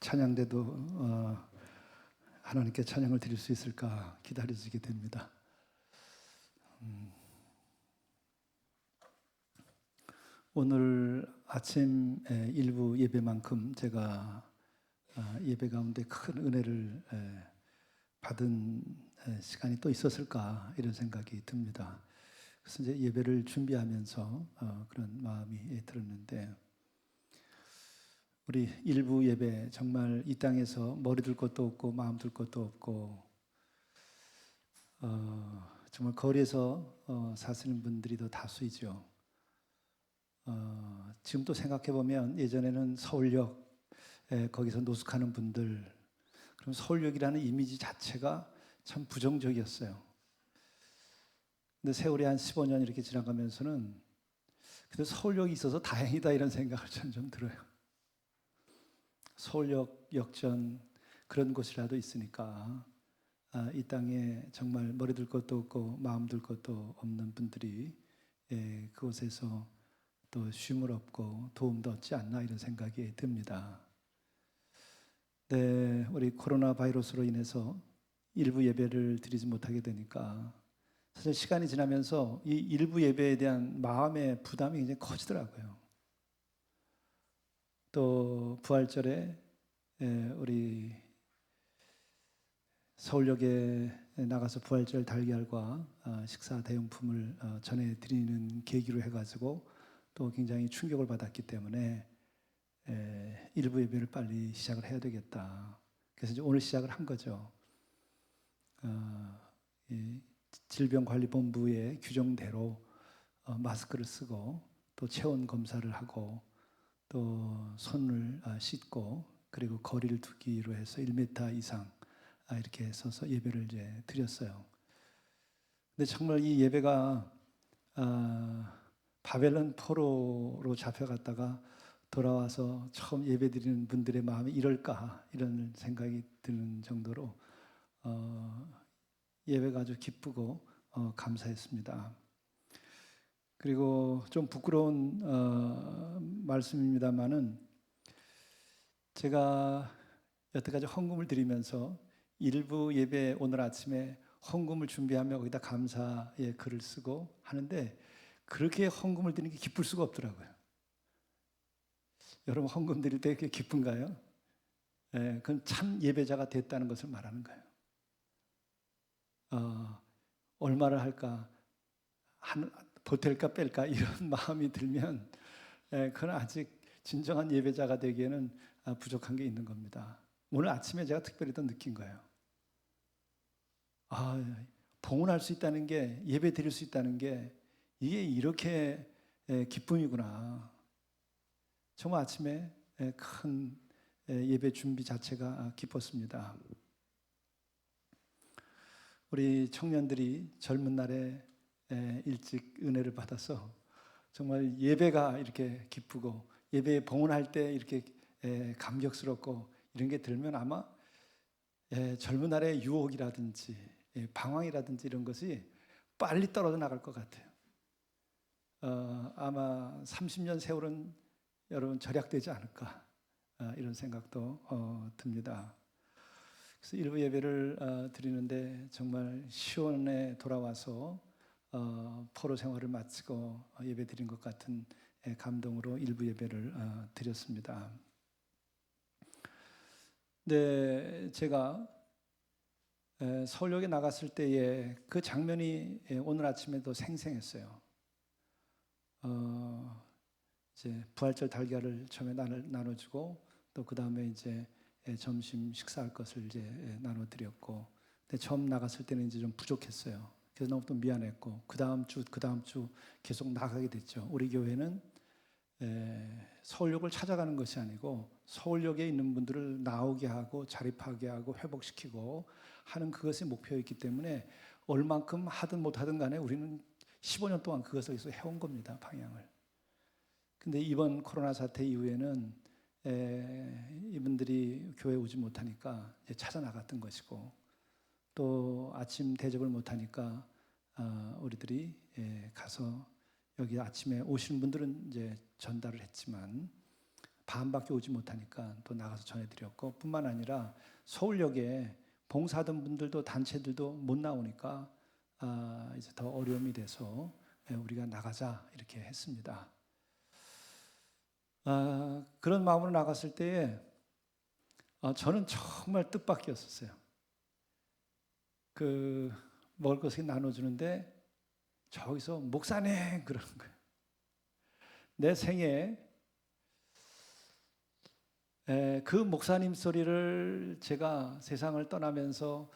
찬양대도 하나님께 찬양을 드릴 수 있을까 기다려지게 됩니다. 오늘 아침 일부 예배만큼 제가 예배 가운데 큰 은혜를 받은 시간이 또 있었을까 이런 생각이 듭니다. 그래서 이제 예배를 준비하면서 그런 마음이 들었는데, 우리 일부 예배 정말 이 땅에서 머리 둘 것도 없고 마음 둘 것도 없고 정말 거리에서 사시는 분들이 더 다수이죠. 지금 또 생각해 보면 예전에는 서울역 거기서 노숙하는 분들, 그럼 서울역이라는 이미지 자체가 참 부정적이었어요. 근데 세월이 한 15년 이렇게 지나가면서는 그래도 서울역이 있어서 다행이다 이런 생각을 저는 좀 들어요. 서울역, 역전 그런 곳이라도 있으니까 이 땅에 정말 머리 둘 것도 없고 마음 둘 것도 없는 분들이 그곳에서 또 쉼을 얻고 도움도 얻지 않나 이런 생각이 듭니다. 네, 우리 코로나 바이러스로 인해서 일부 예배를 드리지 못하게 되니까 사실 시간이 지나면서 이 일부 예배에 대한 마음의 부담이 굉장히 커지더라고요. 또 부활절에 우리 서울역에 나가서 부활절 달걀과 식사 대용품을 전해드리는 계기로 해가지고 또 굉장히 충격을 받았기 때문에 일부 예배를 빨리 시작을 해야 되겠다. 그래서 이제 오늘 시작을 한 거죠. 질병관리본부의 규정대로 마스크를 쓰고 또 체온 검사를 하고 또 손을 씻고 그리고 거리를 두기로 해서 1m 이상 이렇게 서서 예배를 이제 드렸어요. 근데 정말 이 예배가 바벨론 포로로 잡혀갔다가 돌아와서 처음 예배 드리는 분들의 마음이 이럴까 이런 생각이 드는 정도로 예배가 아주 기쁘고 감사했습니다. 그리고 좀 부끄러운 말씀입니다만은 제가 여태까지 헌금을 드리면서 일부 예배 오늘 아침에 헌금을 준비하며 거기다 감사의 글을 쓰고 하는데 그렇게 헌금을 드리는 게 기쁠 수가 없더라고요. 여러분 헌금 드릴 때 그게 기쁜가요? 그건 참 예배자가 됐다는 것을 말하는 거예요. 얼마를 할까? 보탤까 뺄까 이런 마음이 들면 그건 아직 진정한 예배자가 되기에는 부족한 게 있는 겁니다. 오늘 아침에 제가 특별히 더 느낀 거예요. 봉헌할 수 있다는 게, 예배 드릴 수 있다는 게 이게 이렇게 기쁨이구나. 정말 아침에 큰 예배 준비 자체가 기뻤습니다. 우리 청년들이 젊은 날에 일찍 은혜를 받아서 정말 예배가 이렇게 기쁘고 예배에 봉헌할 때 이렇게 감격스럽고 이런 게 들면 아마 젊은 날의 유혹이라든지 방황이라든지 이런 것이 빨리 떨어져 나갈 것 같아요. 아마 30년 세월은 여러분 절약되지 않을까 이런 생각도 듭니다. 그래서 일부 예배를 드리는데 정말 시온에 돌아와서 포로 생활을 마치고 예배 드린 것 같은 감동으로 일부 예배를 드렸습니다. 네, 제가 서울역에 나갔을 때의 그 장면이 오늘 아침에도 생생했어요. 이제 부활절 달걀을 처음에 나눠주고 또 그 다음에 이제 점심 식사할 것을 이제 나눠드렸고, 근데 처음 나갔을 때는 이제 좀 부족했어요. 그래서 너무 또 미안했고 그 다음 주 계속 나가게 됐죠. 우리 교회는 서울역을 찾아가는 것이 아니고 서울역에 있는 분들을 나오게 하고 자립하게 하고 회복시키고 하는 그것이 목표였기 때문에 얼만큼 하든 못하든 간에 우리는 15년 동안 그것을 계속 해온 겁니다, 방향을. 근데 이번 코로나 사태 이후에는 이분들이 교회에 오지 못하니까 이제 찾아 나갔던 것이고, 또 아침 대접을 못하니까 우리들이 가서 여기 아침에 오시는 분들은 이제 전달을 했지만 반밖에 오지 못하니까 또 나가서 전해드렸고, 뿐만 아니라 서울역에 봉사하던 분들도 단체들도 못 나오니까 이제 더 어려움이 돼서 우리가 나가자 이렇게 했습니다. 그런 마음으로 나갔을 때에 저는 정말 뜻밖이었었어요. 그 먹을 것을 나눠주는데 저기서 목사님 그러는 거예요. 내 생에 그 목사님 소리를 제가 세상을 떠나면서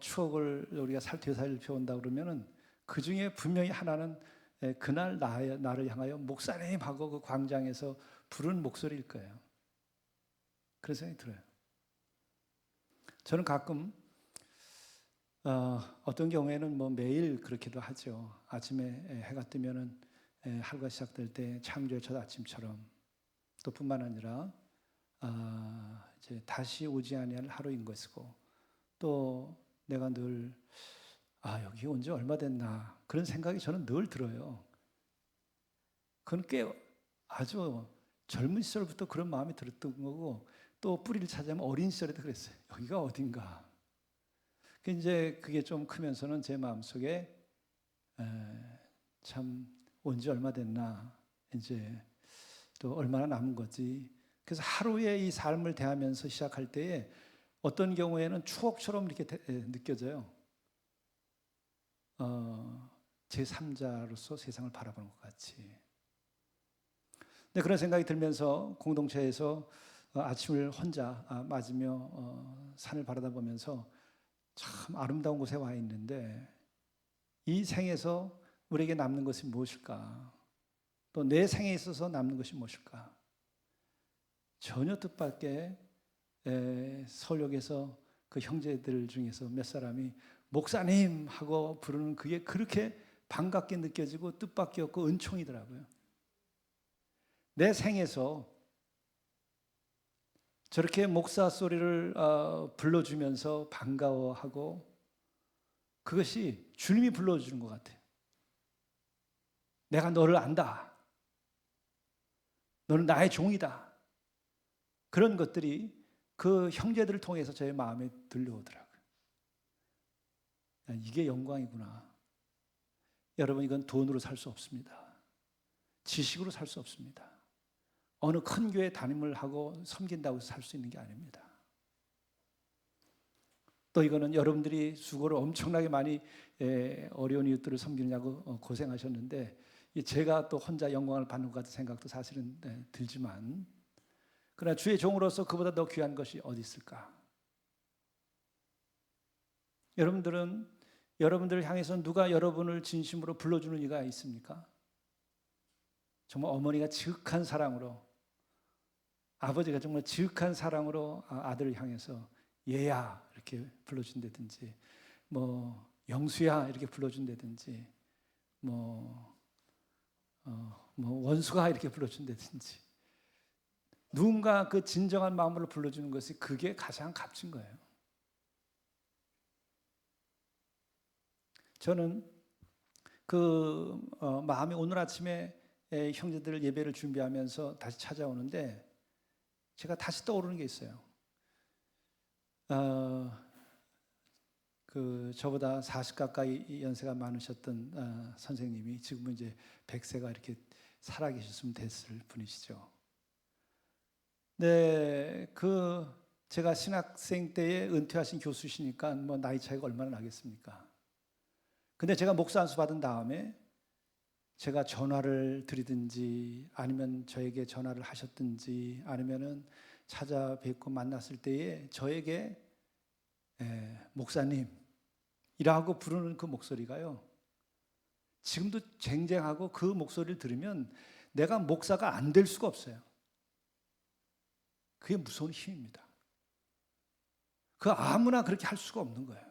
추억을 우리가 되살펴본다 그러면은 그 중에 분명히 하나는 그날 나를 향하여 목사님 하고 그 광장에서 부른 목소리일 거예요. 그런 생각이 들어요. 저는 가끔 어떤 경우에는 뭐 매일 그렇게도 하죠. 아침에 해가 뜨면은 하루가 시작될 때 창조의 첫 아침처럼, 또 뿐만 아니라 이제 다시 오지 아니할 하루인 것이고, 또 내가 늘 여기 온 지 얼마 됐나 그런 생각이 저는 늘 들어요. 그건 꽤 아주 젊은 시절부터 그런 마음이 들었던 거고, 또 뿌리를 찾아보면 어린 시절에도 그랬어요. 여기가 어딘가. 이제 그게 좀 크면서는 제 마음속에 참 온 지 얼마 됐나, 이제 또 얼마나 남은 거지. 그래서 하루의 이 삶을 대하면서 시작할 때에 어떤 경우에는 추억처럼 이렇게 느껴져요. 제 3자로서 세상을 바라보는 것 같이. 근데 그런 생각이 들면서 공동체에서 아침을 혼자 맞으며 산을 바라다 보면서 참 아름다운 곳에 와 있는데, 이 생에서 우리에게 남는 것이 무엇일까? 또 내 생에 있어서 남는 것이 무엇일까? 전혀 뜻밖의 서울역에서 그 형제들 중에서 몇 사람이 목사님 하고 부르는 그게 그렇게 반갑게 느껴지고 뜻밖이었고 은총이더라고요. 내 생에서 저렇게 목사 소리를 불러주면서 반가워하고, 그것이 주님이 불러주는 것 같아요. 내가 너를 안다. 너는 나의 종이다. 그런 것들이 그 형제들을 통해서 저의 마음에 들려오더라고요. 이게 영광이구나. 여러분, 이건 돈으로 살 수 없습니다. 지식으로 살 수 없습니다. 어느 큰 교회 담임을 하고 섬긴다고 해서 살 수 있는 게 아닙니다. 또 이거는 여러분들이 수고를 엄청나게 많이 어려운 이웃들을 섬기느냐고 고생하셨는데, 제가 또 혼자 영광을 받는 것 같은 생각도 사실은 들지만, 그러나 주의 종으로서 그보다 더 귀한 것이 어디 있을까? 여러분들을 향해서 누가 여러분을 진심으로 불러주는 이가 있습니까? 정말 어머니가 지극한 사랑으로, 아버지가 정말 지극한 사랑으로 아들을 향해서 얘야 이렇게 불러준다든지, 뭐 영수야 이렇게 불러준다든지, 뭐 원수가 이렇게 불러준다든지, 누군가 그 진정한 마음으로 불러주는 것이 그게 가장 값진 거예요. 저는 그 마음이 오늘 아침에 형제들 예배를 준비하면서 다시 찾아오는데, 제가 다시 떠오르는 게 있어요. 그 저보다 40 가까이 연세가 많으셨던 선생님이 지금은 이제 100세가 이렇게 살아계셨으면 됐을 분이시죠. 네, 그 제가 신학생 때에 은퇴하신 교수시니까 뭐 나이 차이가 얼마나 나겠습니까? 근데 제가 목사 안수 받은 다음에 제가 전화를 드리든지, 아니면 저에게 전화를 하셨든지, 아니면은 찾아뵙고 만났을 때에 저에게 목사님이라고 부르는 그 목소리가요, 지금도 쟁쟁하고 그 목소리를 들으면 내가 목사가 안 될 수가 없어요. 그게 무서운 힘입니다. 그 아무나 그렇게 할 수가 없는 거예요.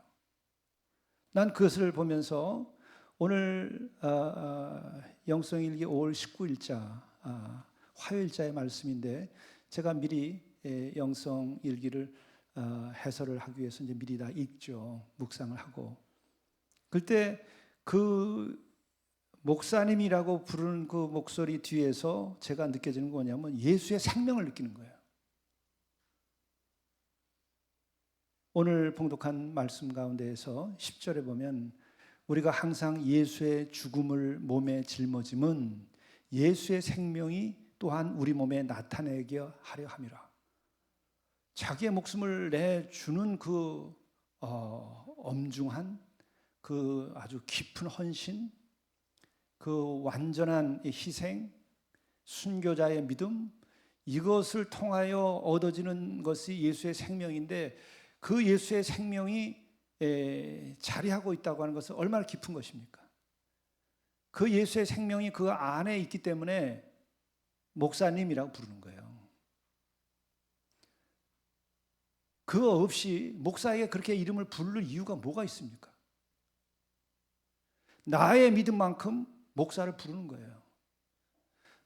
난 그것을 보면서 오늘 영성일기 5월 19일자 화요일자의 말씀인데, 제가 미리 영성일기를 해설을 하기 위해서 이제 미리 다 읽죠. 묵상을 하고. 그때 그 목사님이라고 부르는 그 목소리 뒤에서 제가 느껴지는 건 뭐냐면 예수의 생명을 느끼는 거예요. 오늘 봉독한 말씀 가운데에서 10절에 보면 우리가 항상 예수의 죽음을 몸에 짊어짐은 예수의 생명이 또한 우리 몸에 나타내게 하려 함이라. 자기의 목숨을 내주는 그 엄중한 그 아주 깊은 헌신, 그 완전한 희생, 순교자의 믿음, 이것을 통하여 얻어지는 것이 예수의 생명인데 그 예수의 생명이 자리하고 있다고 하는 것은 얼마나 깊은 것입니까? 그 예수의 생명이 그 안에 있기 때문에 목사님이라고 부르는 거예요. 그거 없이 목사에게 그렇게 이름을 부를 이유가 뭐가 있습니까? 나의 믿음만큼 목사를 부르는 거예요.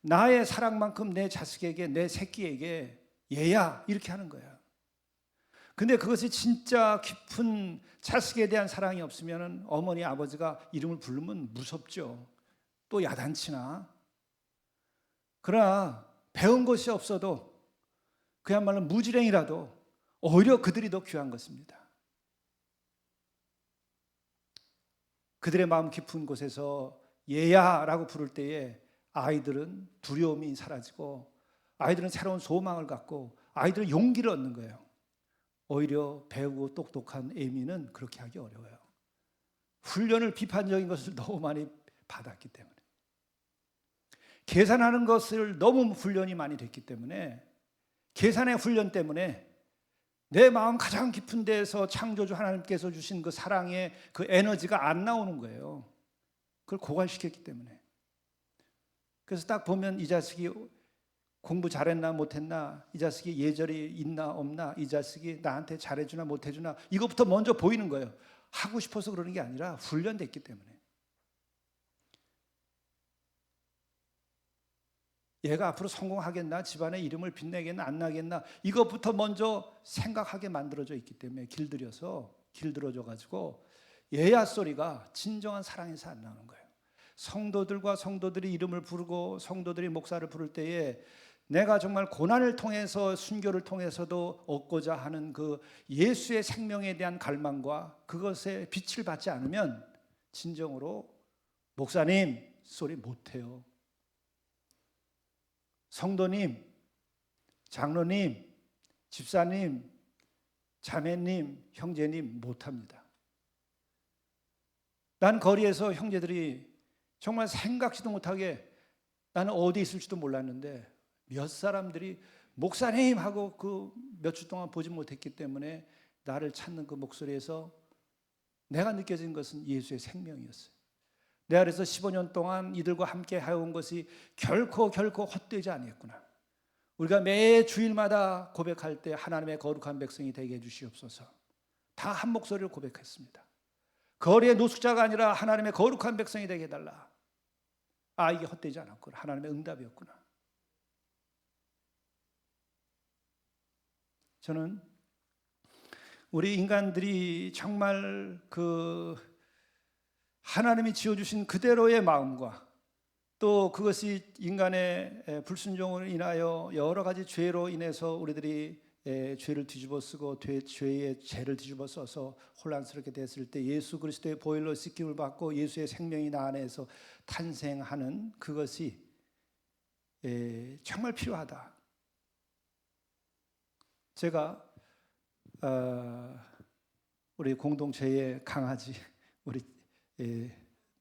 나의 사랑만큼 내 자식에게, 내 새끼에게 얘야 이렇게 하는 거예요. 근데 그것이 진짜 깊은 자식에 대한 사랑이 없으면 어머니 아버지가 이름을 부르면 무섭죠. 또 야단치나. 그러나 배운 것이 없어도 그야말로 무지랭이라도 오히려 그들이 더 귀한 것입니다. 그들의 마음 깊은 곳에서 얘야라고 부를 때에 아이들은 두려움이 사라지고 아이들은 새로운 소망을 갖고 아이들은 용기를 얻는 거예요. 오히려 배우고 똑똑한 애미는 그렇게 하기 어려워요. 훈련을 비판적인 것을 너무 많이 받았기 때문에, 계산하는 것을 너무 훈련이 많이 됐기 때문에, 계산의 훈련 때문에 내 마음 가장 깊은 데에서 창조주 하나님께서 주신 그 사랑의 그 에너지가 안 나오는 거예요. 그걸 고갈시켰기 때문에. 그래서 딱 보면 이 자식이 공부 잘했나 못했나, 이 자식이 예절이 있나 없나, 이 자식이 나한테 잘해주나 못해주나, 이것부터 먼저 보이는 거예요. 하고 싶어서 그러는 게 아니라 훈련됐기 때문에. 얘가 앞으로 성공하겠나, 집안의 이름을 빛내겠나 안 나겠나, 이것부터 먼저 생각하게 만들어져 있기 때문에 길들여져 가지고 얘야 소리가 진정한 사랑에서 안 나오는 거예요. 성도들과 성도들이 이름을 부르고 성도들이 목사를 부를 때에 내가 정말 고난을 통해서, 순교를 통해서도 얻고자 하는 그 예수의 생명에 대한 갈망과 그것에 빛을 받지 않으면 진정으로 목사님 소리 못해요. 성도님, 장로님, 집사님, 자매님, 형제님 못합니다. 난 거리에서 형제들이 정말 생각지도 못하게, 나는 어디 있을지도 몰랐는데 몇 사람들이 목사님 하고 그 몇 주 동안 보지 못했기 때문에 나를 찾는 그 목소리에서 내가 느껴진 것은 예수의 생명이었어요. 내가 그래서 15년 동안 이들과 함께 해온 것이 결코 헛되지 아니했구나. 우리가 매 주일마다 고백할 때 하나님의 거룩한 백성이 되게 해주시옵소서. 다 한 목소리를 고백했습니다. 거리의 노숙자가 아니라 하나님의 거룩한 백성이 되게 해달라. 아, 이게 헛되지 않았구나. 하나님의 응답이었구나. 저는 우리 인간들이 정말 그 하나님이 지어주신 그대로의 마음과 또 그것이 인간의 불순종을 인하여 여러 가지 죄로 인해서 우리들이 죄를 뒤집어 쓰고 죄의 죄를 뒤집어 써서 혼란스럽게 됐을 때 예수 그리스도의 보혈로 씻김을 받고 예수의 생명이 나 안에서 탄생하는 그것이 정말 필요하다. 제가 우리 공동체의 강아지 우리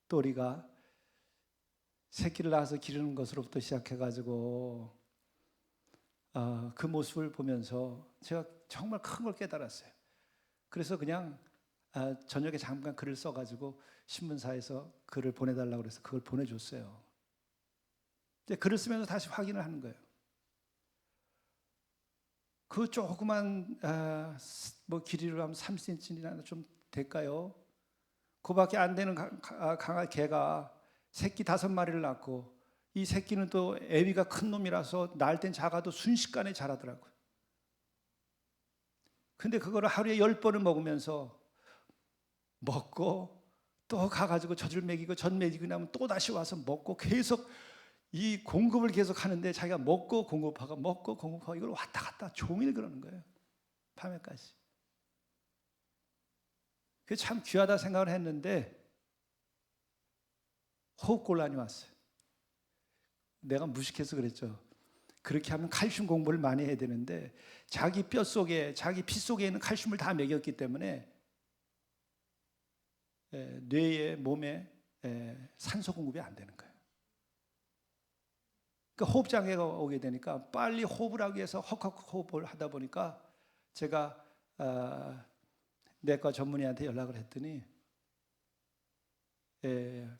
또리가 새끼를 낳아서 기르는 것으로부터 시작해가지고 그 모습을 보면서 제가 정말 큰 걸 깨달았어요. 그래서 그냥 저녁에 잠깐 글을 써가지고 신문사에서 글을 보내달라고 그래서 그걸 보내줬어요. 근데 글을 쓰면서 다시 확인을 하는 거예요. 그 조그만 뭐 길이로 하면 3cm나 좀 될까요? 그밖에 안 되는 개가 새끼 5마리를 낳고, 이 새끼는 또 애비가 큰 놈이라서 낳을 땐 작아도 순식간에 자라더라고요. 근데 그거를 하루에 10번을 먹으면서 먹고 또 가가지고 젖을 먹이고 젖 먹이고 나면 또 다시 와서 먹고 계속 이 공급을 계속 하는데 자기가 먹고 공급하고 먹고 공급하고 이걸 왔다 갔다 종일 그러는 거예요. 밤에까지. 그게 참 귀하다 생각을 했는데 호흡곤란이 왔어요. 내가 무식해서 그랬죠. 그렇게 하면 칼슘 공부를 많이 해야 되는데 자기 뼈 속에 자기 피 속에 있는 칼슘을 다 먹였기 때문에 뇌에 몸에 산소 공급이 안 되는 거예요. 그러니까 호흡 장애가 오게 되니까 빨리 호흡을 하기 위해서 헉헉 호흡을 하다 보니까 제가 내과 전문의한테 연락을 했더니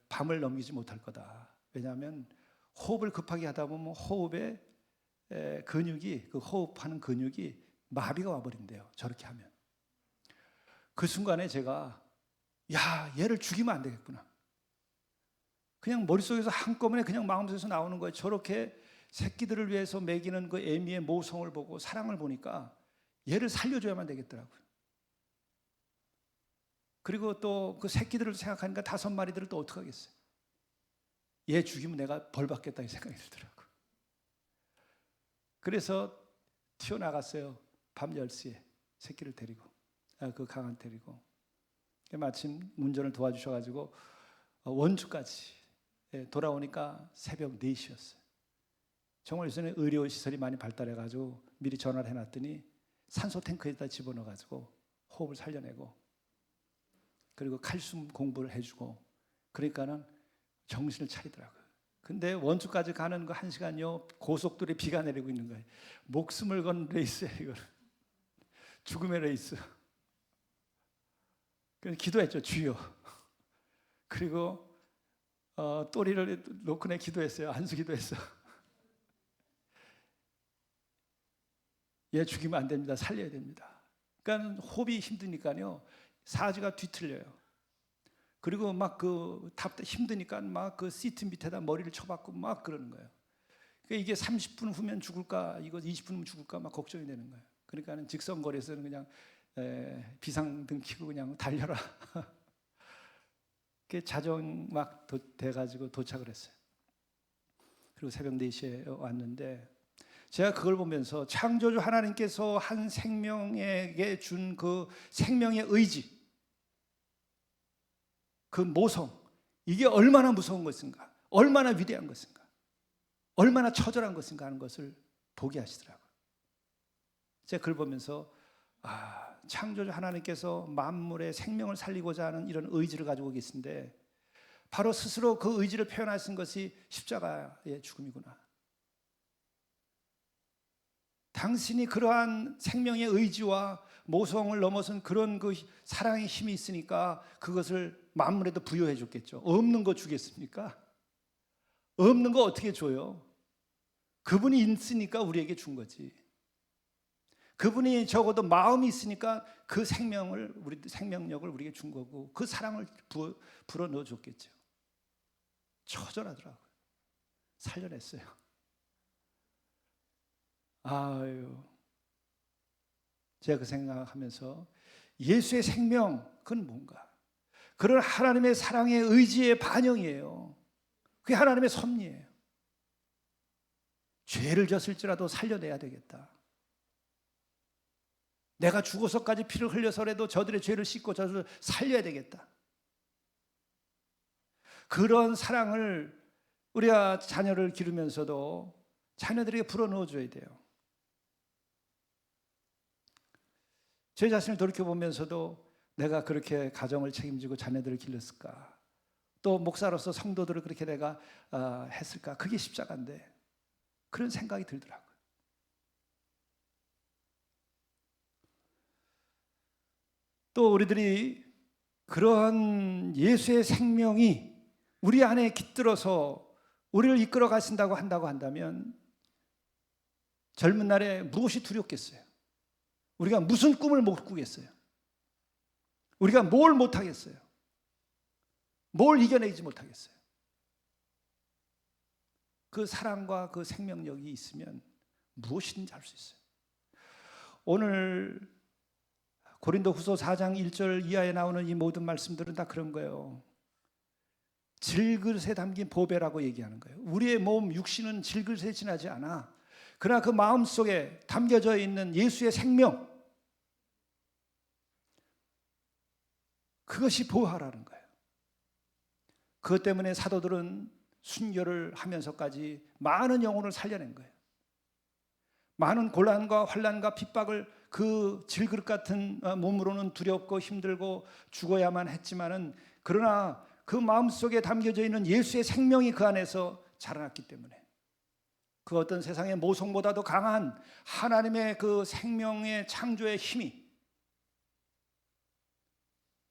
밤을 넘기지 못할 거다. 왜냐하면 호흡을 급하게 하다 보면 호흡에 근육이 그 호흡하는 근육이 마비가 와버린대요. 저렇게 하면. 그 순간에 제가 야 얘를 죽이면 안 되겠구나. 그냥 머릿속에서 한꺼번에 그냥 마음속에서 나오는 거예요. 저렇게 새끼들을 위해서 먹이는 그 애미의 모성을 보고 사랑을 보니까 얘를 살려줘야만 되겠더라고요. 그리고 또 그 새끼들을 생각하니까 5마리들을 또 어떡하겠어요. 얘 죽이면 내가 벌 받겠다 이 생각이 들더라고요. 그래서 튀어나갔어요. 밤 10시에 새끼를 데리고 그 강한 데리고 마침 운전을 도와주셔가지고 원주까지 돌아오니까 새벽 4시였어요. 정말 요새는 의료시설이 많이 발달해가지고 미리 전화를 해놨더니 산소 탱크에다 집어넣어가지고 호흡을 살려내고 그리고 칼슘 공부를 해주고 그러니까는 정신을 차리더라고요. 근데 원주까지 가는 거 1시간요 고속도로에 비가 내리고 있는 거예요. 목숨을 건 레이스예요. 이거는 죽음의 레이스. 그래서 기도했죠. 주여. 그리고 또리를 놓고 내 기도했어요. 안수 기도했어. 얘 죽이면 안 됩니다. 살려야 됩니다. 그러니까 호흡이 힘드니까요. 사지가 뒤틀려요. 그리고 막 힘드니까 막 그 시트 밑에다 머리를 쳐박고 막 그러는 거예요. 그러니까 이게 30분 후면 죽을까, 이거 20분 후면 죽을까 막 걱정이 되는 거예요. 그러니까는 직선거리에서는 그냥 비상등 켜고 그냥 달려라. 그 자정 막 돼가지고 도착을 했어요. 그리고 새벽 4시에 왔는데 제가 그걸 보면서 창조주 하나님께서 한 생명에게 준 그 생명의 의지, 그 모성, 이게 얼마나 무서운 것인가, 얼마나 위대한 것인가, 얼마나 처절한 것인가 하는 것을 보게 하시더라고요. 제가 그걸 보면서 창조주 하나님께서 만물의 생명을 살리고자 하는 이런 의지를 가지고 계신데 바로 스스로 그 의지를 표현하신 것이 십자가의 죽음이구나. 당신이 그러한 생명의 의지와 모성을 넘어선 그런 그 사랑의 힘이 있으니까 그것을 만물에도 부여해 줬겠죠. 없는 거 주겠습니까? 없는 거 어떻게 줘요? 그분이 있으니까 우리에게 준 거지. 그분이 적어도 마음이 있으니까 그 생명력을 우리에게 준 거고 그 사랑을 불어 넣어 줬겠죠. 처절하더라고요. 살려냈어요. 아유, 제가 그 생각하면서 예수의 생명, 그건 뭔가? 그런 하나님의 사랑의 의지의 반영이에요. 그게 하나님의 섭리예요. 죄를 졌을지라도 살려내야 되겠다. 내가 죽어서까지 피를 흘려서라도 저들의 죄를 씻고 저들을 살려야 되겠다. 그런 사랑을 우리가 자녀를 기르면서도 자녀들에게 불어넣어줘야 돼요. 제 자신을 돌이켜보면서도 내가 그렇게 가정을 책임지고 자녀들을 길렀을까? 또 목사로서 성도들을 그렇게 내가 했을까? 그게 십자가인데 그런 생각이 들더라고요. 또 우리들이 그러한 예수의 생명이 우리 안에 깃들어서 우리를 이끌어 가신다고 한다면 젊은 날에 무엇이 두렵겠어요? 우리가 무슨 꿈을 못 꾸겠어요? 우리가 뭘 못하겠어요? 뭘 이겨내지 못하겠어요? 그 사랑과 그 생명력이 있으면 무엇이든지 할 수 있어요. 오늘 고린도후서 4장 1절 이하에 나오는 이 모든 말씀들은 다 그런 거예요. 질그릇에 담긴 보배라고 얘기하는 거예요. 우리의 몸 육신은 질그릇에 지나지 않아. 그러나 그 마음속에 담겨져 있는 예수의 생명, 그것이 보화라는 거예요. 그것 때문에 사도들은 순교를 하면서까지 많은 영혼을 살려낸 거예요. 많은 곤란과 환난과 핍박을 그 질그릇 같은 몸으로는 두렵고 힘들고 죽어야만 했지만은, 그러나 그 마음속에 담겨져 있는 예수의 생명이 그 안에서 자라났기 때문에 그 어떤 세상의 모성보다도 강한 하나님의 그 생명의 창조의 힘이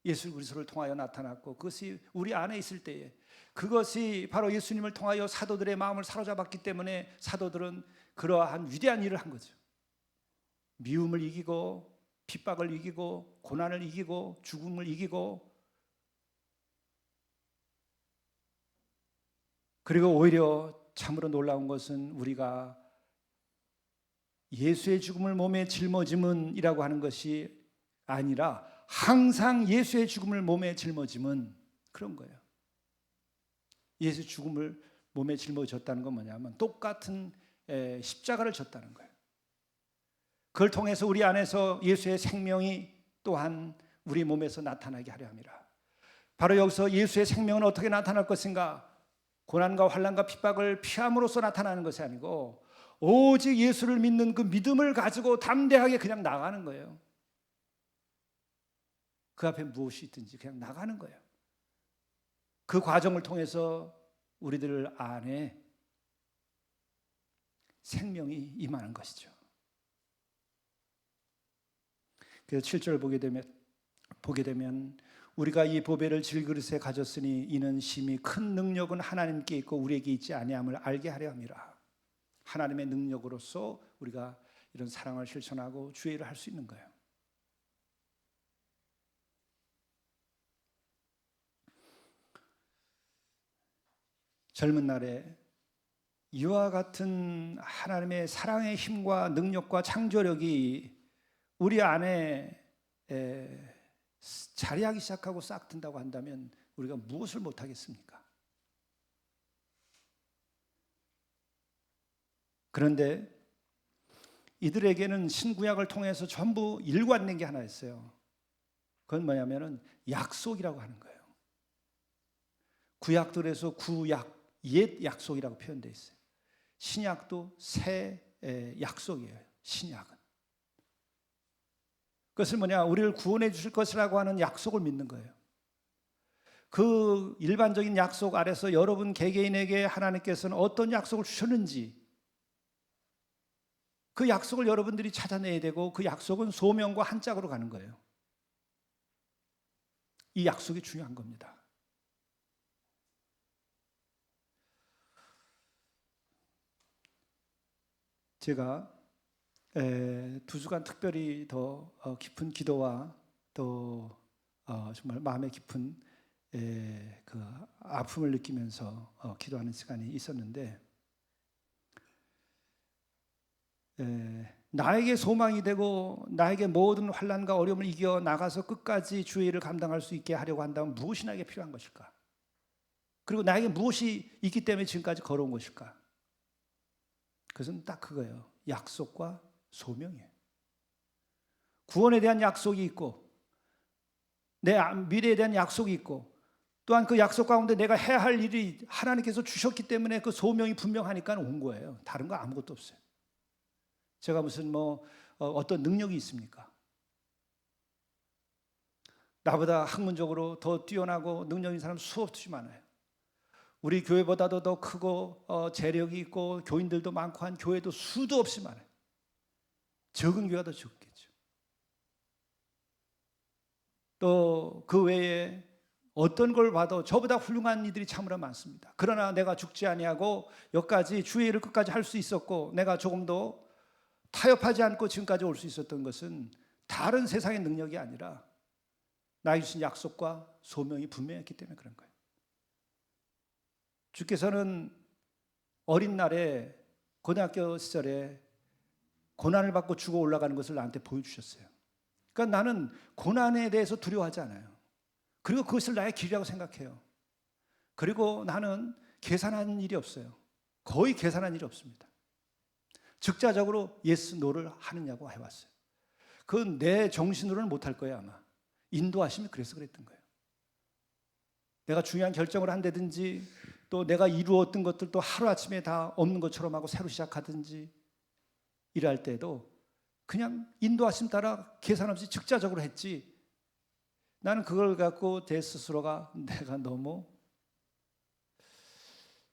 예수 그리스도를 통하여 나타났고, 그것이 우리 안에 있을 때에, 그것이 바로 예수님을 통하여 사도들의 마음을 사로잡았기 때문에 사도들은 그러한 위대한 일을 한 거죠. 미움을 이기고 핍박을 이기고 고난을 이기고 죽음을 이기고, 그리고 오히려 참으로 놀라운 것은 우리가 예수의 죽음을 몸에 짊어짐은이라고 하는 것이 아니라 항상 예수의 죽음을 몸에 짊어짐은 그런 거예요. 예수 죽음을 몸에 짊어졌다는 건 뭐냐면 똑같은 십자가를 졌다는 거예요. 그걸 통해서 우리 안에서 예수의 생명이 또한 우리 몸에서 나타나게 하려 함이라. 바로 여기서 예수의 생명은 어떻게 나타날 것인가? 고난과 환난과 핍박을 피함으로써 나타나는 것이 아니고 오직 예수를 믿는 그 믿음을 가지고 담대하게 그냥 나가는 거예요. 그 앞에 무엇이 있든지 그냥 나가는 거예요. 그 과정을 통해서 우리들 안에 생명이 임하는 것이죠. 그래서 7절 보게 되면 우리가 이 보배를 질그릇에 가졌으니 이는 심히 큰 능력은 하나님께 있고 우리에게 있지 아니함을 알게 하려 함이라. 하나님의 능력으로서 우리가 이런 사랑을 실천하고 주의 일을 할 수 있는 거예요. 젊은 날에 이와 같은 하나님의 사랑의 힘과 능력과 창조력이 우리 안에 자리하기 시작하고 싹 튼다고 한다면 우리가 무엇을 못하겠습니까? 그런데 이들에게는 신구약을 통해서 전부 일관된 게 하나 있어요. 그건 뭐냐면은 약속이라고 하는 거예요. 구약들에서 구약, 옛 약속이라고 표현되어 있어요. 신약도 새 약속이에요. 신약은. 그것은 뭐냐? 우리를 구원해 주실 것이라고 하는 약속을 믿는 거예요. 그 일반적인 약속 아래서 여러분 개개인에게 하나님께서는 어떤 약속을 주셨는지 그 약속을 여러분들이 찾아내야 되고, 그 약속은 소명과 한 짝으로 가는 거예요. 이 약속이 중요한 겁니다. 제가 2주간 특별히 더 깊은 기도와 또 정말 마음에 깊은 그 아픔을 느끼면서 기도하는 시간이 있었는데, 나에게 소망이 되고 나에게 모든 환난과 어려움을 이겨 나가서 끝까지 주의 일을 감당할 수 있게 하려고 한다면 무엇이 나에게 필요한 것일까? 그리고 나에게 무엇이 있기 때문에 지금까지 걸어온 것일까? 그것은 딱 그거예요. 약속과 소명이에요. 구원에 대한 약속이 있고 내 미래에 대한 약속이 있고, 또한 그 약속 가운데 내가 해야 할 일이 하나님께서 주셨기 때문에 그 소명이 분명하니까 온 거예요. 다른 거 아무것도 없어요. 제가 무슨 어떤 능력이 있습니까? 나보다 학문적으로 더 뛰어나고 능력 있는 사람 수없이 많아요. 우리 교회보다도 더 크고 재력이 있고 교인들도 많고 한 교회도 수도 없이 많아요. 적은 교회가 더 적겠죠. 또 그 외에 어떤 걸 봐도 저보다 훌륭한 이들이 참으로 많습니다. 그러나 내가 죽지 아니하고 여기까지 주의 일을 끝까지 할 수 있었고, 내가 조금도 타협하지 않고 지금까지 올 수 있었던 것은 다른 세상의 능력이 아니라 나에게 주신 약속과 소명이 분명했기 때문에 그런 거예요. 주께서는 어린 날에 고등학교 시절에 고난을 받고 죽어 올라가는 것을 나한테 보여주셨어요. 그러니까 나는 고난에 대해서 두려워하지 않아요. 그리고 그것을 나의 길이라고 생각해요. 그리고 나는 계산하는 일이 없어요. 거의 계산한 일이 없습니다. 즉자적으로 예스, 노를 하느냐고 해왔어요. 그건 내 정신으로는 못할 거예요. 아마 인도하심이 그래서 그랬던 거예요. 내가 중요한 결정을 한다든지 또 내가 이루었던 것들도 하루아침에 다 없는 것처럼 하고 새로 시작하든지 일할 때도 그냥 인도하심 따라 계산 없이 즉자적으로 했지. 나는 그걸 갖고 제 스스로가 내가 너무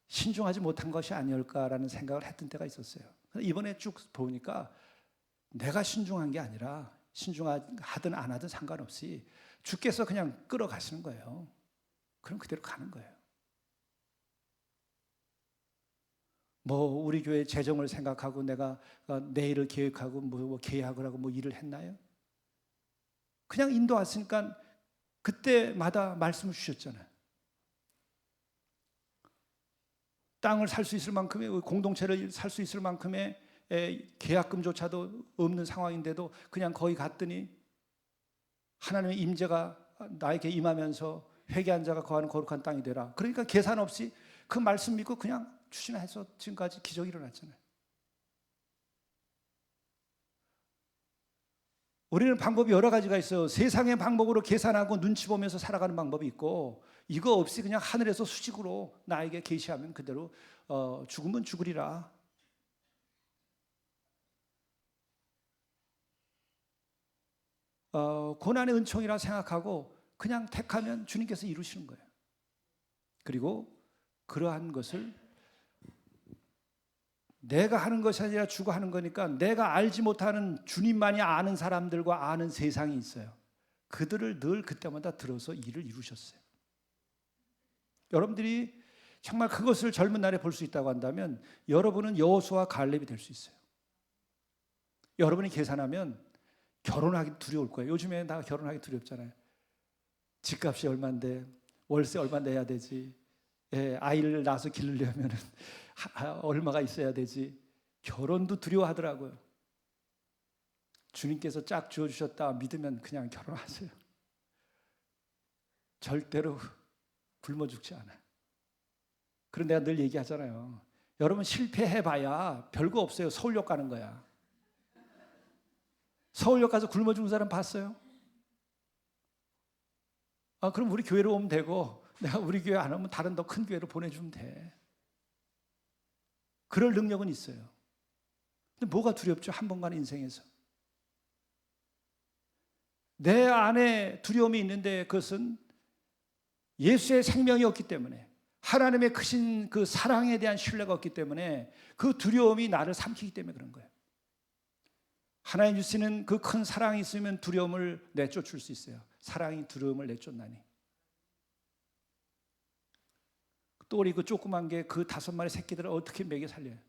신중하지 못한 것이 아니올까라는 생각을 했던 때가 있었어요. 이번에 쭉 보니까 내가 신중한 게 아니라 신중하든 안 하든 상관없이 주께서 그냥 끌어가시는 거예요. 그럼 그대로 가는 거예요. 뭐 우리 교회 재정을 생각하고 내가 내일을 계획하고 뭐 계약을 하고 뭐 일을 했나요? 그냥 인도하시니까 그때마다 말씀을 주셨잖아요. 땅을 살 수 있을 만큼의, 공동체를 살 수 있을 만큼의 계약금조차도 없는 상황인데도 그냥 거기 갔더니 하나님의 임재가 나에게 임하면서 회개한 자가 거하는 거룩한 땅이 되라. 그러니까 계산 없이 그 말씀 믿고 그냥 추진해서 지금까지 기적이 일어났잖아요. 우리는 방법이 여러 가지가 있어요. 세상의 방법으로 계산하고 눈치 보면서 살아가는 방법이 있고, 이거 없이 그냥 하늘에서 수직으로 나에게 계시하면 그대로 죽으면 죽으리라. 고난의 은총이라 생각하고 그냥 택하면 주님께서 이루시는 거예요. 그리고 그러한 것을 내가 하는 것이 아니라 주가 하는 거니까 내가 알지 못하는 주님만이 아는 사람들과 아는 세상이 있어요. 그들을 늘 그때마다 들어서 일을 이루셨어요. 여러분들이 정말 그것을 젊은 날에 볼 수 있다고 한다면 여러분은 여호수아와 갈렙이 될 수 있어요. 여러분이 계산하면 결혼하기 두려울 거예요. 요즘에 나 결혼하기 두렵잖아요. 집값이 얼마인데 월세 얼마 내야 되지, 아이를 낳아서 기르려면 얼마가 있어야 되지. 결혼도 두려워하더라고요. 주님께서 짝 주어주셨다 믿으면 그냥 결혼하세요. 절대로 굶어 죽지 않아요. 그런 내가 늘 얘기하잖아요. 여러분 실패해봐야 별거 없어요. 서울역 가는 거야. 서울역 가서 굶어 죽는 사람 봤어요? 그럼 우리 교회로 오면 되고, 내가 우리 교회 안 오면 다른 더 큰 교회로 보내주면 돼. 그럴 능력은 있어요. 근데 뭐가 두렵죠? 한 번 가는 인생에서. 내 안에 두려움이 있는데 그것은 예수의 생명이 없기 때문에, 하나님의 크신 그 사랑에 대한 신뢰가 없기 때문에 그 두려움이 나를 삼키기 때문에 그런 거예요. 하나님 주시는 그 큰 사랑이 있으면 두려움을 내쫓을 수 있어요. 사랑이 두려움을 내쫓나니. 또 우리 그 조그만 게 그 5마리 새끼들을 어떻게 먹여 살려요?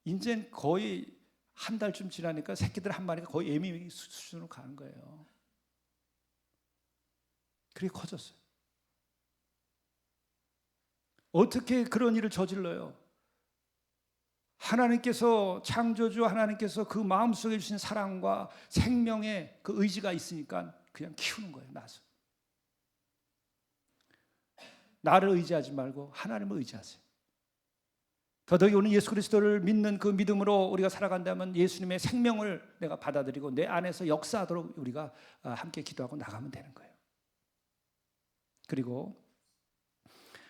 이젠 거의 한 달쯤 지나니까 새끼들 한 마리가 거의 애미 수준으로 가는 거예요. 그렇게 커졌어요. 어떻게 그런 일을 저질러요? 하나님께서, 창조주 하나님께서 그 마음속에 주신 사랑과 생명의 그 의지가 있으니까 그냥 키우는 거예요. 나서 나를 의지하지 말고 하나님을 의지하세요. 더더욱 오늘 예수 그리스도를 믿는 그 믿음으로 우리가 살아간다면 예수님의 생명을 내가 받아들이고 내 안에서 역사하도록 우리가 함께 기도하고 나가면 되는 거예요. 그리고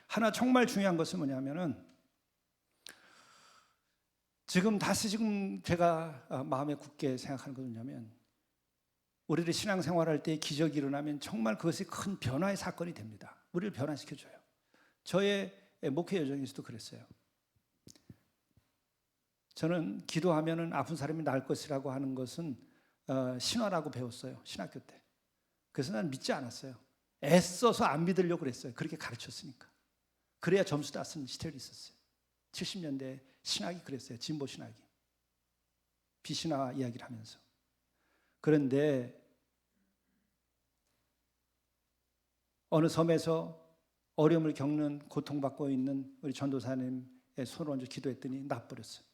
하나 정말 중요한 것은 뭐냐면은, 지금 제가 마음에 굳게 생각하는 것은 뭐냐면, 우리들이 신앙생활할 때 기적이 일어나면 정말 그것이 큰 변화의 사건이 됩니다. 우리를 변화시켜줘요. 저의 목회 여정에서도 그랬어요. 저는 기도하면은 아픈 사람이 나을 것이라고 하는 것은 신화라고 배웠어요. 신학교 때. 그래서 난 믿지 않았어요. 애써서 안 믿으려고 그랬어요. 그렇게 가르쳤으니까. 그래야 점수 땄은 시절이 있었어요. 70년대 신학이 그랬어요. 진보 신학이. 비신화 이야기를 하면서. 그런데 어느 섬에서 어려움을 겪는, 고통받고 있는 우리 전도사님의 손을 얹어 기도했더니 나버렸어요.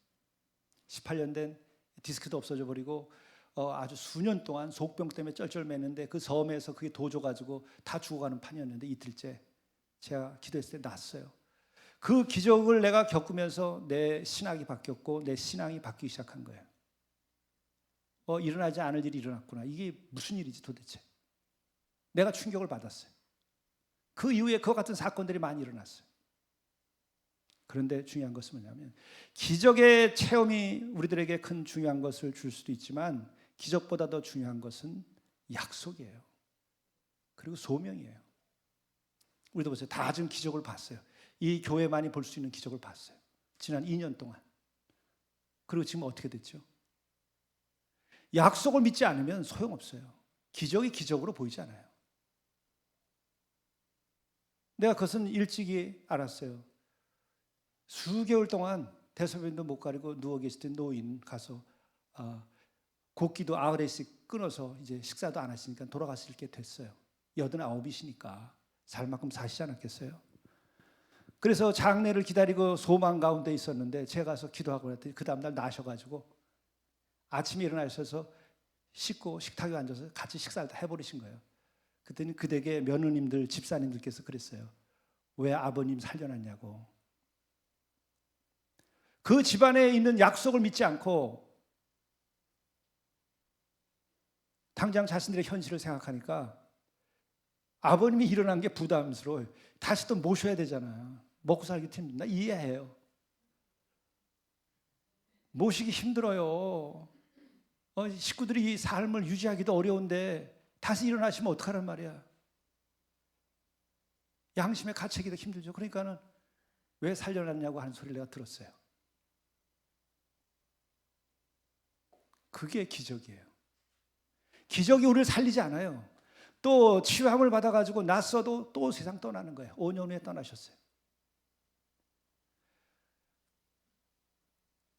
18년 된 디스크도 없어져 버리고 아주 수년 동안 속병 때문에 쩔쩔매는데 그 섬에서 그게 도져가지고 다 죽어가는 판이었는데 이틀째 제가 기도했을 때 났어요. 그 기적을 내가 겪으면서 내 신학이 바뀌었고 내 신앙이 바뀌기 시작한 거예요. 일어나지 않을 일이 일어났구나. 이게 무슨 일이지 도대체. 내가 충격을 받았어요. 그 이후에 그와 같은 사건들이 많이 일어났어요. 그런데 중요한 것은 뭐냐면 기적의 체험이 우리들에게 큰 중요한 것을 줄 수도 있지만 기적보다 더 중요한 것은 약속이에요. 그리고 소명이에요. 우리도 보세요. 다 지금 기적을 봤어요. 이 교회만이 볼 수 있는 기적을 봤어요. 지난 2년 동안. 그리고 지금 어떻게 됐죠? 약속을 믿지 않으면 소용없어요. 기적이 기적으로 보이지 않아요. 내가 그것은 일찍이 알았어요. 수개월 동안 대소변도 못 가리고 누워 계실 때 노인 가서 곡기도 아흐레씩 끊어서 이제 식사도 안 하시니까 돌아가실 게 됐어요. 89이시니까 살 만큼 사시지 않았겠어요? 그래서 장례를 기다리고 소망 가운데 있었는데 제가 가서 기도하고 그랬더니 그 다음날 나셔가지고 아침에 일어나셔서 씻고 식탁에 앉아서 같이 식사를 다 해버리신 거예요. 그때는 그 댁의 며느님들 집사님들께서 그랬어요. 왜 아버님 살려놨냐고. 그 집안에 있는 약속을 믿지 않고 당장 자신들의 현실을 생각하니까 아버님이 일어난 게 부담스러워요. 다시 또 모셔야 되잖아요. 먹고 살기 힘든다. 이해해요. 모시기 힘들어요. 식구들이 이 삶을 유지하기도 어려운데 다시 일어나시면 어떡하란 말이야. 양심에 갇히기도 힘들죠. 그러니까는 왜 살려놨냐고 하는 소리를 내가 들었어요. 그게 기적이에요. 기적이 우리를 살리지 않아요. 또 치유함을 받아가지고 났어도 또 세상 떠나는 거예요. 5년 후에 떠나셨어요.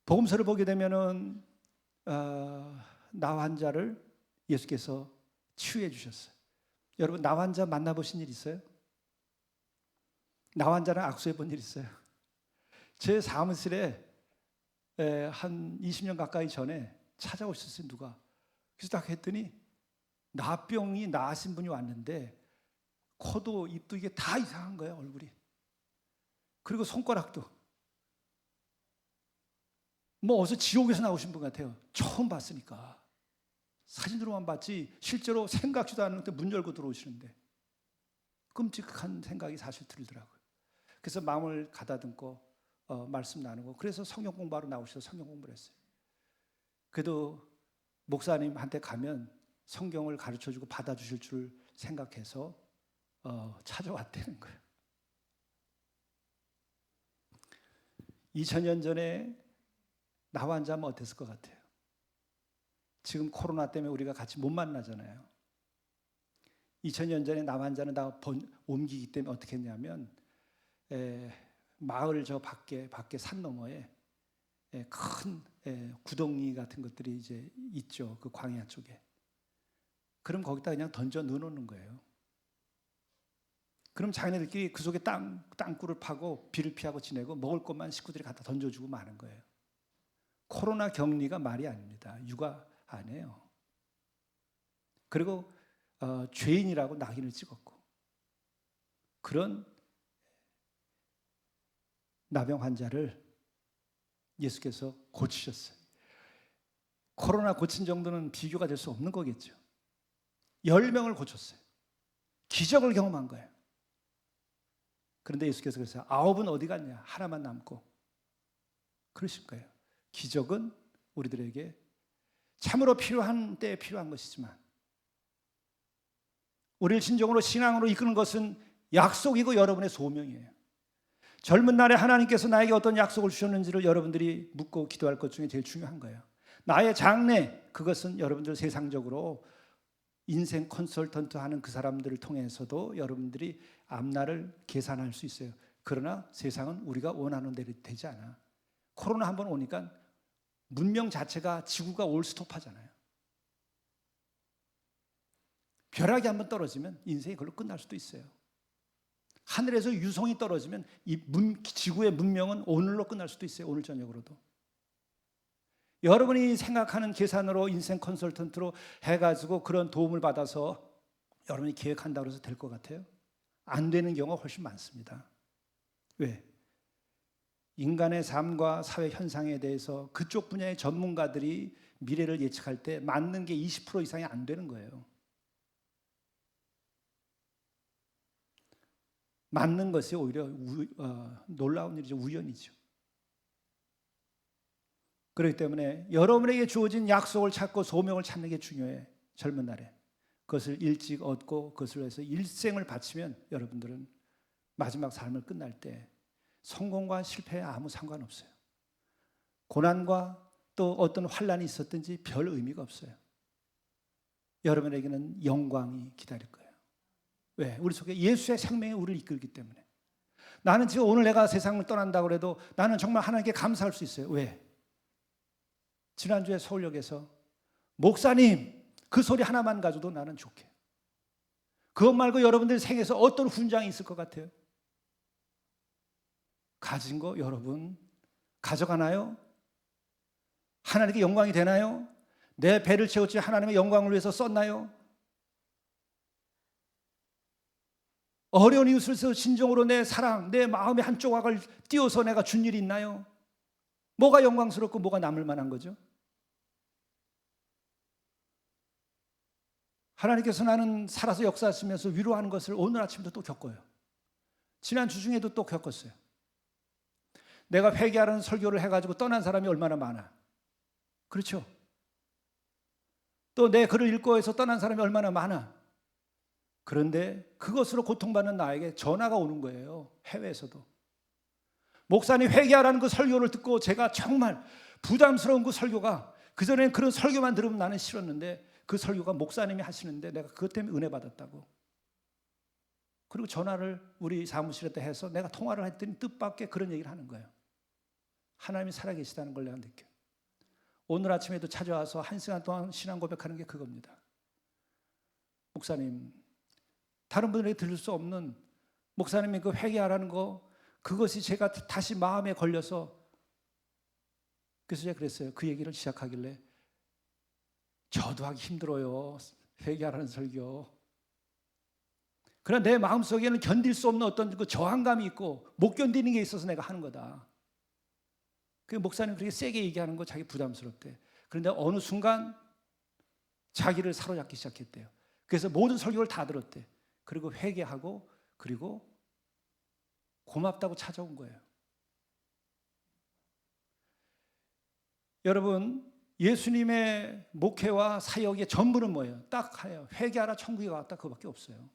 복음서를 보게 되면은 나 환자를 예수께서 치유해 주셨어요. 여러분 나 환자 만나보신 일 있어요? 나 환자랑 악수해 본 일 있어요? 제 사무실에 한 20년 가까이 전에 찾아오셨어요. 누가. 그래서 딱 했더니 나병이 나으신 분이 왔는데 코도 입도 이게 다 이상한 거예요. 얼굴이. 그리고 손가락도 뭐 어디서 지옥에서 나오신 분 같아요. 처음 봤으니까. 사진으로만 봤지 실제로 생각지도 않았는데 문 열고 들어오시는데 끔찍한 생각이 사실 들더라고요. 그래서 마음을 가다듬고 말씀 나누고 그래서 성경 공부하러 나오셔서 성경 공부를 했어요. 그래도 목사님한테 가면 성경을 가르쳐주고 받아주실 줄 생각해서 찾아왔다는 거예요. 2000년 전에 나 환자면 어땠을 것 같아요? 지금 코로나 때문에 우리가 같이 못 만나잖아요. 2000년 전에 나 환자는 다 옮기기 때문에 어떻게 했냐면 마을 저 밖에 산 너머에 큰 구덩이 같은 것들이 이제 있죠. 그 광야 쪽에. 그럼 거기다 그냥 던져 넣어놓는 거예요. 그럼 자기네들끼리 그 속에 땅굴을 파고 비를 피하고 지내고 먹을 것만 식구들이 갖다 던져주고 마는 거예요. 코로나 격리가 말이 아닙니다. 육아 안 해요. 그리고 죄인이라고 낙인을 찍었고 그런 나병 환자를 예수께서 고치셨어요. 코로나 고친 정도는 비교가 될 수 없는 거겠죠. 10명을 고쳤어요. 기적을 경험한 거예요. 그런데 예수께서 그래서 9은 어디 갔냐? 하나만 남고 그러실 거예요. 기적은 우리들에게 참으로 필요한 때에 필요한 것이지만 우리를 진정으로 신앙으로 이끄는 것은 약속이고 여러분의 소명이에요. 젊은 날에 하나님께서 나에게 어떤 약속을 주셨는지를 여러분들이 묻고 기도할 것 중에 제일 중요한 거예요. 나의 장래, 그것은 여러분들 세상적으로 인생 컨설턴트 하는 그 사람들을 통해서도 여러분들이 앞날을 계산할 수 있어요. 그러나 세상은 우리가 원하는 대로 되지 않아. 코로나 한번 오니까 문명 자체가 지구가 올스톱하잖아요. 벼락이 한번 떨어지면 인생이 그걸로 끝날 수도 있어요. 하늘에서 유성이 떨어지면 이 지구의 문명은 오늘로 끝날 수도 있어요. 오늘 저녁으로도. 여러분이 생각하는 계산으로 인생 컨설턴트로 해가지고 그런 도움을 받아서 여러분이 계획한다고 해서 될 것 같아요? 안 되는 경우가 훨씬 많습니다. 왜? 인간의 삶과 사회 현상에 대해서 그쪽 분야의 전문가들이 미래를 예측할 때 맞는 게 20% 이상이 안 되는 거예요. 맞는 것이 오히려 놀라운 일이죠. 우연이죠. 그렇기 때문에 여러분에게 주어진 약속을 찾고 소명을 찾는 게 중요해. 젊은 날에 그것을 일찍 얻고 그것을 위해서 일생을 바치면 여러분들은 마지막 삶을 끝날 때 성공과 실패에 아무 상관없어요. 고난과 또 어떤 환난이 있었든지 별 의미가 없어요. 여러분에게는 영광이 기다릴 거예요. 왜? 우리 속에 예수의 생명이 우리를 이끌기 때문에. 나는 지금 오늘 내가 세상을 떠난다고 해도 나는 정말 하나님께 감사할 수 있어요. 왜? 지난주에 서울역에서 목사님 그 소리 하나만 가져도 나는 좋게. 그것 말고 여러분들 생에서 어떤 훈장이 있을 것 같아요? 가진 거 여러분 가져가나요? 하나님께 영광이 되나요? 내 배를 채웠지 하나님의 영광을 위해서 썼나요? 어려운 이웃을 진정으로 내 사랑, 내 마음의 한 조각을 띄워서 내가 준 일이 있나요? 뭐가 영광스럽고 뭐가 남을 만한 거죠? 하나님께서 나는 살아서 역사하시면서 위로하는 것을 오늘 아침도 또 겪어요. 지난 주 중에도 또 겪었어요. 내가 회개하라는 설교를 해가지고 떠난 사람이 얼마나 많아. 그렇죠? 또 내 글을 읽고 해서 떠난 사람이 얼마나 많아. 그런데 그것으로 고통받는 나에게 전화가 오는 거예요. 해외에서도. 목사님 회개하라는 그 설교를 듣고 제가 정말 부담스러운 그 설교가, 그전에는 그런 설교만 들으면 나는 싫었는데 그 설교가 목사님이 하시는데 내가 그것 때문에 은혜 받았다고. 그리고 전화를 우리 사무실에다 해서 내가 통화를 했더니 뜻밖의 그런 얘기를 하는 거예요. 하나님이 살아계시다는 걸 내가 느껴요. 오늘 아침에도 찾아와서 1시간 동안 신앙 고백하는 게 그겁니다. 목사님, 다른 분들에게 들을 수 없는 목사님이 그 회개하라는 거, 그것이 제가 다시 마음에 걸려서, 그래서 제가 그랬어요. 그 얘기를 시작하길래 저도 하기 힘들어요. 회개하라는 설교. 그러나 내 마음속에는 견딜 수 없는 어떤 그 저항감이 있고 못 견디는 게 있어서 내가 하는 거다. 그 목사님 그렇게 세게 얘기하는 거 자기 부담스럽대. 그런데 어느 순간 자기를 사로잡기 시작했대요. 그래서 모든 설교를 다 들었대. 그리고 회개하고 그리고 고맙다고 찾아온 거예요. 여러분, 예수님의 목회와 사역의 전부는 뭐예요? 딱 하요. 회개하라 천국에 갔다, 그거밖에 없어요.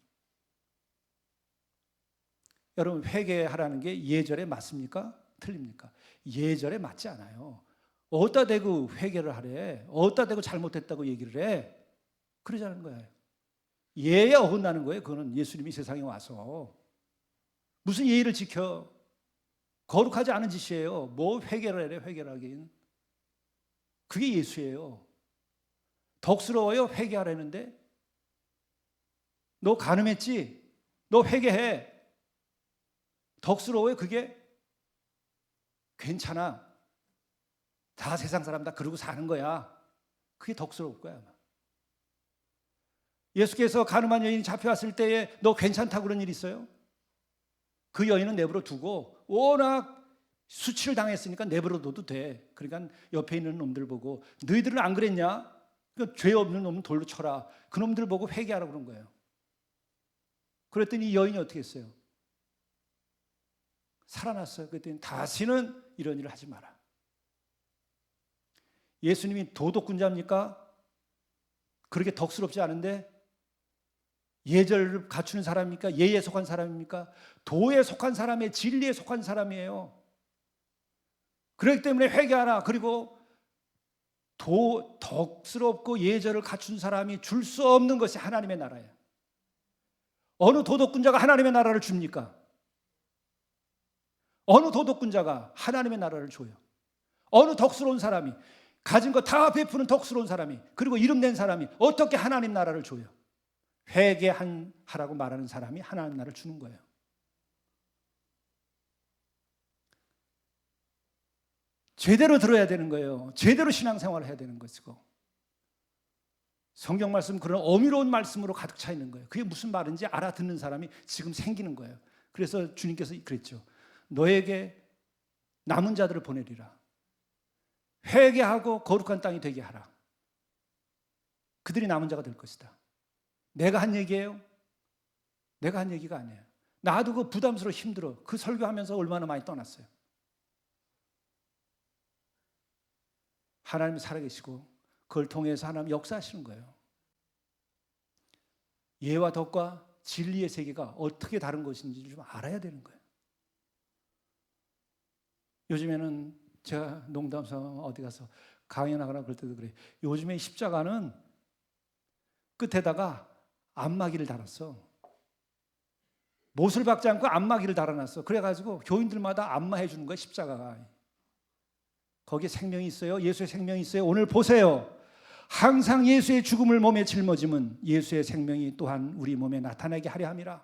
여러분, 회개하라는 게 예절에 맞습니까? 틀립니까? 예절에 맞지 않아요. 어디다 대고 회개를 하래? 어디다 대고 잘못했다고 얘기를 해? 그러자는 거예요. 예에 어긋나는 거예요. 그거는 예수님이 세상에 와서. 무슨 예의를 지켜? 거룩하지 않은 짓이에요. 뭐 회개를 해? 회개를 하긴. 그게 예수예요. 덕스러워요? 회개하라는데? 너 간음했지? 너 회개해. 덕스러워요? 그게? 괜찮아. 다 세상 사람 다 그러고 사는 거야. 그게 덕스러울 거야 아마. 예수께서 가늠한 여인이 잡혀왔을 때에 너 괜찮다고 그런 일 있어요? 그 여인은 내버려 두고, 워낙 수치를 당했으니까 내버려 둬도 돼. 그러니까 옆에 있는 놈들 보고 너희들은 안 그랬냐? 그러니까 죄 없는 놈은 돌로 쳐라. 그 놈들 보고 회개하라고 그런 거예요. 그랬더니 이 여인이 어떻게 했어요? 살아났어요. 그랬더니 다시는 이런 일을 하지 마라. 예수님이 도덕군자입니까? 그렇게 덕스럽지 않은데 예절을 갖추는 사람입니까? 예에 속한 사람입니까? 도에 속한 사람의 진리에 속한 사람이에요. 그렇기 때문에 회개하라. 그리고 덕스럽고 예절을 갖춘 사람이 줄 수 없는 것이 하나님의 나라예요. 어느 도덕군자가 하나님의 나라를 줍니까? 어느 도덕군자가 하나님의 나라를 줘요? 어느 덕스러운 사람이, 가진 거 다 베푸는 덕스러운 사람이, 그리고 이름낸 사람이 어떻게 하나님 나라를 줘요? 회개하라고 말하는 사람이 하나님 나라를 주는 거예요. 제대로 들어야 되는 거예요. 제대로 신앙생활을 해야 되는 것이고. 성경 말씀 그런 어미로운 말씀으로 가득 차 있는 거예요. 그게 무슨 말인지 알아듣는 사람이 지금 생기는 거예요. 그래서 주님께서 그랬죠. 너에게 남은 자들을 보내리라. 회개하고 거룩한 땅이 되게 하라. 그들이 남은 자가 될 것이다. 내가 한 얘기예요? 내가 한 얘기가 아니에요. 나도 그 부담스러워 힘들어. 그 설교하면서 얼마나 많이 떠났어요. 하나님이 살아계시고 그걸 통해서 하나님 역사하시는 거예요. 예와 덕과 진리의 세계가 어떻게 다른 것인지 좀 알아야 되는 거예요. 요즘에는 제가 농담삼아 어디 가서 강연하거나 그럴 때도 그래요. 요즘에 십자가는 끝에다가 안마기를 달았어. 못을 박지 않고 안마기를 달아놨어. 그래가지고 교인들마다 안마해 주는 거야, 십자가가. 거기에 생명이 있어요. 예수의 생명이 있어요. 오늘 보세요. 항상 예수의 죽음을 몸에 짊어짐은 예수의 생명이 또한 우리 몸에 나타나게 하려 함이라.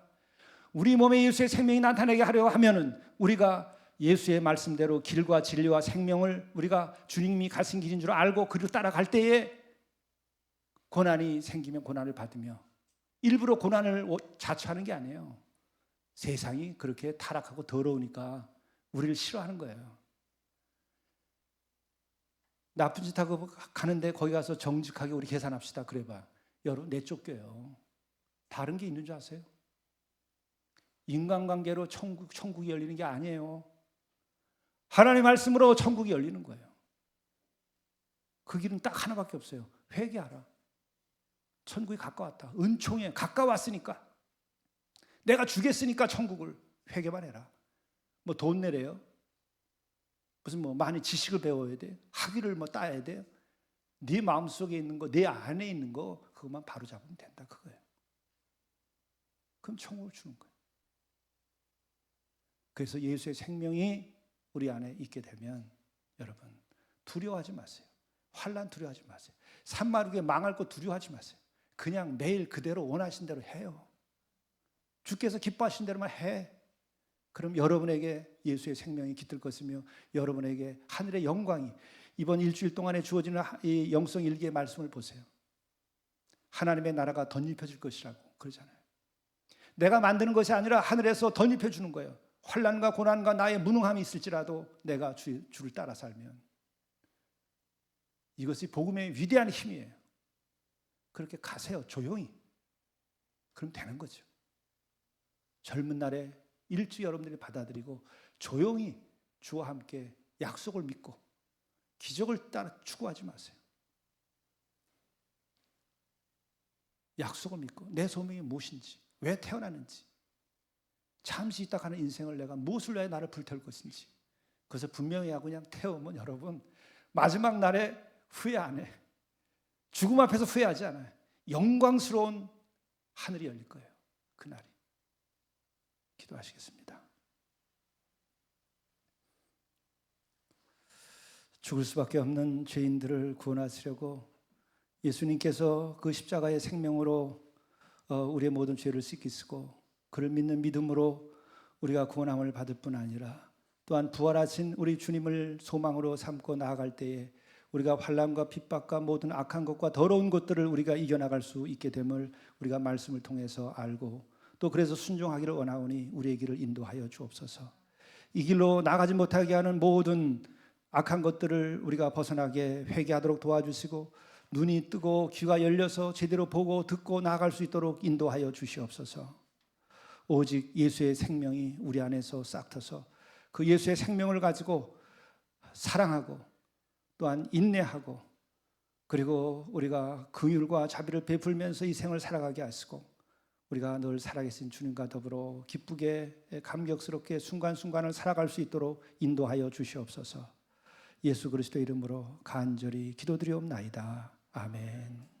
우리 몸에 예수의 생명이 나타나게 하려 하면은 우리가 예수의 말씀대로 길과 진리와 생명을 우리가 주님이 가신 길인 줄 알고 그를 따라갈 때에 고난이 생기면 고난을 받으며, 일부러 고난을 자초하는 게 아니에요. 세상이 그렇게 타락하고 더러우니까 우리를 싫어하는 거예요. 나쁜 짓 하고 가는데 거기 가서 정직하게 우리 계산합시다 그래봐. 여러분 내쫓겨요. 다른 게 있는 줄 아세요? 인간관계로 천국이 열리는 게 아니에요. 하나님의 말씀으로 천국이 열리는 거예요. 그 길은 딱 하나밖에 없어요. 회개하라. 천국이 가까웠다. 은총에 가까웠으니까. 내가 주겠으니까 천국을 회개만 해라. 뭐 돈 내래요? 무슨 뭐 많이 지식을 배워야 돼요? 학위를 뭐 따야 돼요? 네 마음속에 있는 거, 내 안에 있는 거 그것만 바로 잡으면 된다 그거예요. 그럼 천국을 주는 거예요. 그래서 예수의 생명이 우리 안에 있게 되면 여러분 두려워하지 마세요. 환난 두려워하지 마세요. 산마루게 망할 거 두려워하지 마세요. 그냥 매일 그대로 원하신 대로 해요. 주께서 기뻐하신 대로만 해. 그럼 여러분에게 예수의 생명이 깃들 것이며 여러분에게 하늘의 영광이, 이번 일주일 동안에 주어지는 이 영성 일기의 말씀을 보세요. 하나님의 나라가 덧입혀질 것이라고 그러잖아요. 내가 만드는 것이 아니라 하늘에서 덧입혀 주는 거예요. 환난과 고난과 나의 무능함이 있을지라도 내가 주를 따라 살면 이것이 복음의 위대한 힘이에요. 그렇게 가세요. 조용히. 그럼 되는 거죠. 젊은 날에 일주 여러분들이 받아들이고 조용히 주와 함께 약속을 믿고 기적을 따라 추구하지 마세요. 약속을 믿고 내 소명이 무엇인지, 왜 태어나는지, 잠시 있다 가는 인생을 내가 무엇을 위해 나를 불태울 것인지, 그래서 분명히 하고 그냥 태우면 여러분 마지막 날에 후회 안 해. 죽음 앞에서 후회하지 않아요. 영광스러운 하늘이 열릴 거예요. 그날이. 기도하시겠습니다. 죽을 수밖에 없는 죄인들을 구원하시려고 예수님께서 그 십자가의 생명으로 우리의 모든 죄를 씻기시고 그를 믿는 믿음으로 우리가 구원함을 받을 뿐 아니라 또한 부활하신 우리 주님을 소망으로 삼고 나아갈 때에 우리가 환난과 핍박과 모든 악한 것과 더러운 것들을 우리가 이겨나갈 수 있게 됨을 우리가 말씀을 통해서 알고 또 그래서 순종하기를 원하오니 우리의 길을 인도하여 주옵소서. 이 길로 나가지 못하게 하는 모든 악한 것들을 우리가 벗어나게 회개하도록 도와주시고 눈이 뜨고 귀가 열려서 제대로 보고 듣고 나아갈 수 있도록 인도하여 주시옵소서. 오직 예수의 생명이 우리 안에서 싹 터서 그 예수의 생명을 가지고 사랑하고 또한 인내하고 그리고 우리가 긍휼과 자비를 베풀면서 이 생을 살아가게 하시고 우리가 늘 살아계신 주님과 더불어 기쁘게 감격스럽게 순간순간을 살아갈 수 있도록 인도하여 주시옵소서. 예수 그리스도 이름으로 간절히 기도드리옵나이다. 아멘.